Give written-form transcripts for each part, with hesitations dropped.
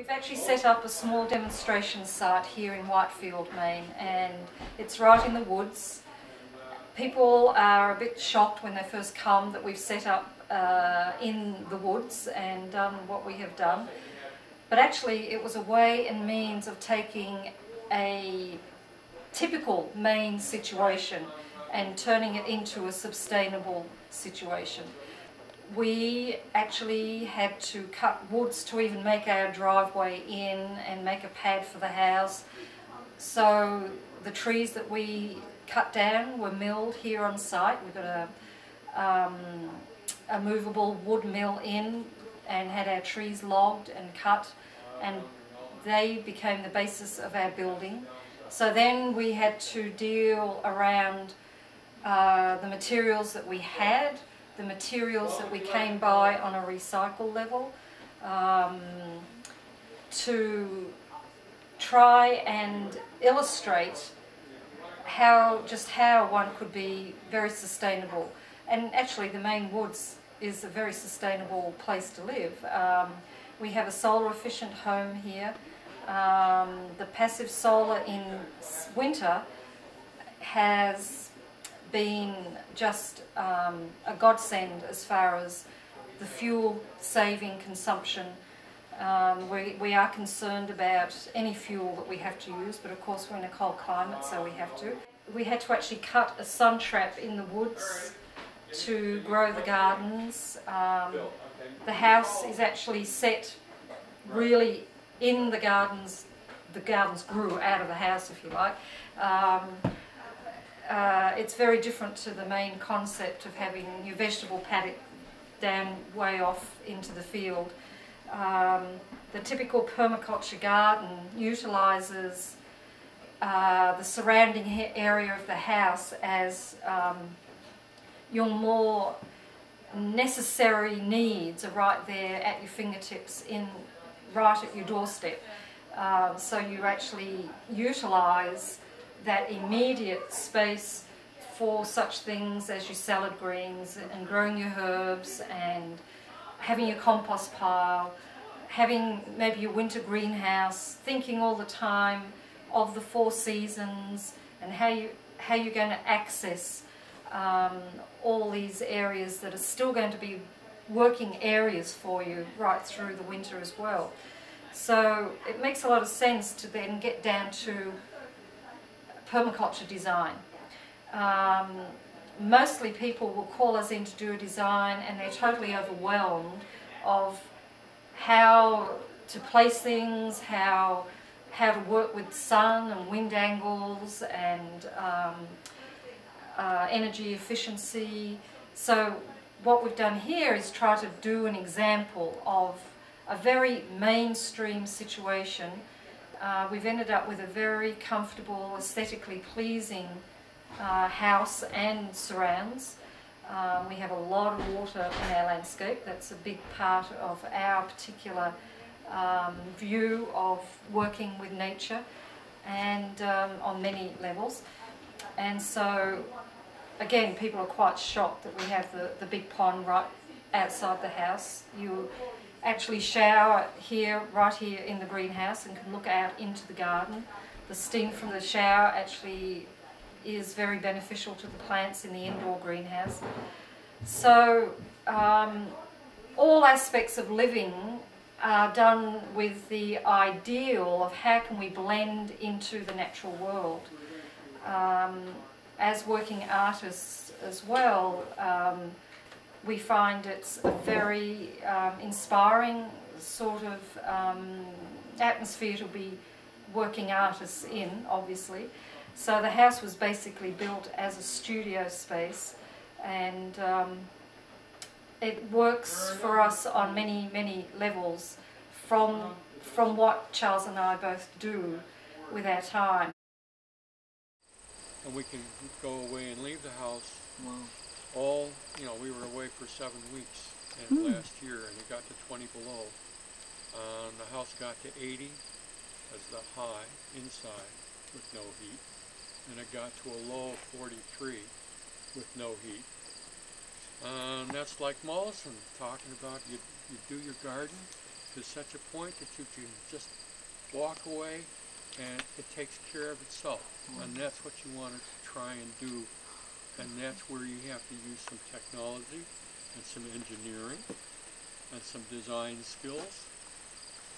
We've actually set up a small demonstration site here in Whitefield, Maine, and it's right in the woods. People are a bit shocked when they first come that we've set up in the woods and done what we have done. But actually it was a way and means of taking a typical Maine situation and turning it into a sustainable situation. We actually had to cut woods to even make our driveway in and make a pad for the house. So the trees that we cut down were milled here on site. We've got a movable wood mill in and had our trees logged and cut, and they became the basis of our building. So then we had to deal around the materials that we had, the materials that we came by on a recycle level, to try and illustrate just how one could be very sustainable. And actually the Maine woods is a very sustainable place to live. We have a solar efficient home here. The passive solar in winter has been just a godsend as far as the fuel saving consumption. We are concerned about any fuel that we have to use, but of course we're in a cold climate, so we have to. We had to actually cut a sun trap in the woods to grow the gardens. The house is actually set really in the gardens. The gardens grew out of the house, if you like. It's very different to the main concept of having your vegetable paddock down way off into the field. The typical permaculture garden utilises the surrounding area of the house as your more necessary needs are right there at your fingertips, right at your doorstep. So you actually utilise that immediate space for such things as your salad greens and growing your herbs and having your compost pile, having maybe your winter greenhouse, thinking all the time of the 4 seasons and how you're going to access all these areas that are still going to be working areas for you right through the winter as well. So it makes a lot of sense to then get down to permaculture design. Mostly people will call us in to do a design and they're totally overwhelmed of how to place things, how to work with sun and wind angles and energy efficiency. So what we've done here is try to do an example of a very mainstream situation. We've ended up with a very comfortable, aesthetically pleasing house and surrounds. We have a lot of water in our landscape. That's a big part of our particular view of working with nature, and on many levels. And so again, people are quite shocked that we have the big pond right outside the house. You actually shower here, right here in the greenhouse, and can look out into the garden. The steam from the shower actually is very beneficial to the plants in the indoor greenhouse. So all aspects of living are done with the ideal of how can we blend into the natural world. As working artists as well, we find it's a very inspiring sort of atmosphere to be working artists in, obviously. So the house was basically built as a studio space, and it works for us on many, many levels from what Charles and I both do with our time. And we can go away and leave the house. Wow. We were away for 7 weeks last year, and it got to 20 below. The house got to 80 as the high inside with no heat, and it got to a low of 43 with no heat. That's like Mollison talking about you do your garden to such a point that you can just walk away and it takes care of itself. And that's what you want to try and do. And that's where you have to use some technology and some engineering and some design skills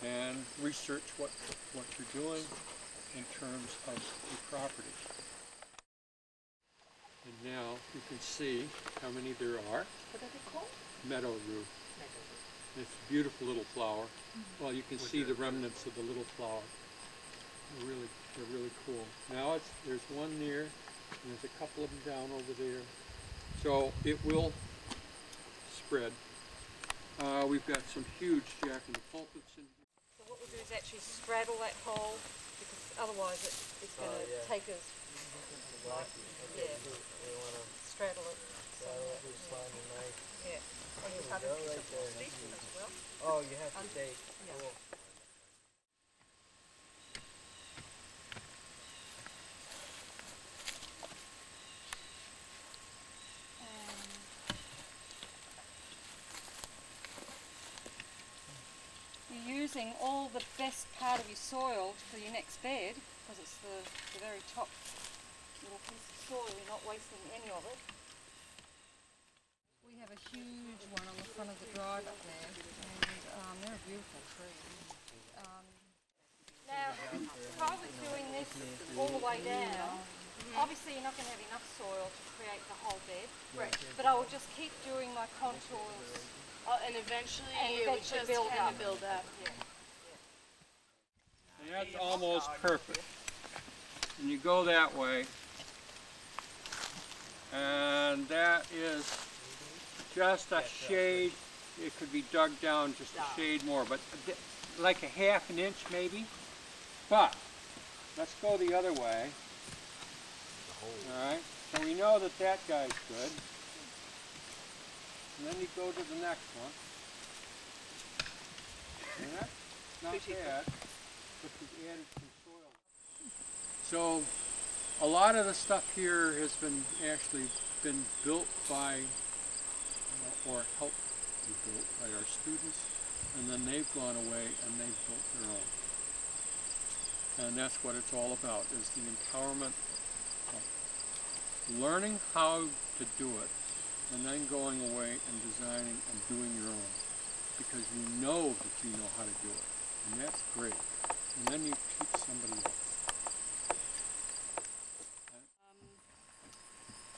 and research what you're doing in terms of your property. And now you can see how many there are. What are they called? Meadow rue. It's a beautiful little flower. Well, you can see the remnants of the little flower. They're really cool. Now there's one near, and there's a couple of them down over there. So it will spread. We've got some huge jack-in-the-pulpits in here. So what we'll do is actually straddle that hole, because otherwise it's going to take us. Yeah. Straddle it. So yeah. And you have a piece of stick as well. Oh, you have to stake. Yeah. Cool. You're using all the best part of your soil for your next bed, because it's the very top little piece of soil. You're not wasting any of it. We have a huge one on the front of the drive up there, and they're a beautiful tree. Now, if I was doing this all the way down, obviously you're not going to have enough soil to create the whole bed. Right. But I will just keep doing my contours. And eventually it would just build kind up. of build up. Yeah. And that's almost perfect. And you go that way, and that is just a shade. It could be dug down just a shade more, but like a half an inch maybe. But let's go the other way. All right. So we know that that guy's good. And then you go to the next one. And that's not bad, but you've added some soil. So a lot of the stuff here has actually been built by, or helped be built by our students, and then they've gone away and they've built their own. And that's what it's all about, is the empowerment of learning how to do it, and then going away and designing and doing your own, because you know that you know how to do it, and that's great. And then you teach somebody else.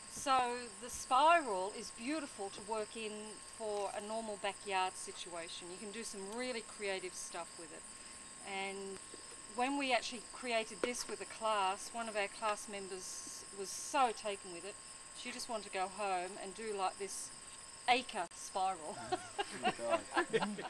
So the spiral is beautiful to work in for a normal backyard situation. You can do some really creative stuff with it. And when we actually created this with a class, one of our class members was so taken with it. She just wanted to go home and do like this acre spiral. Oh, God.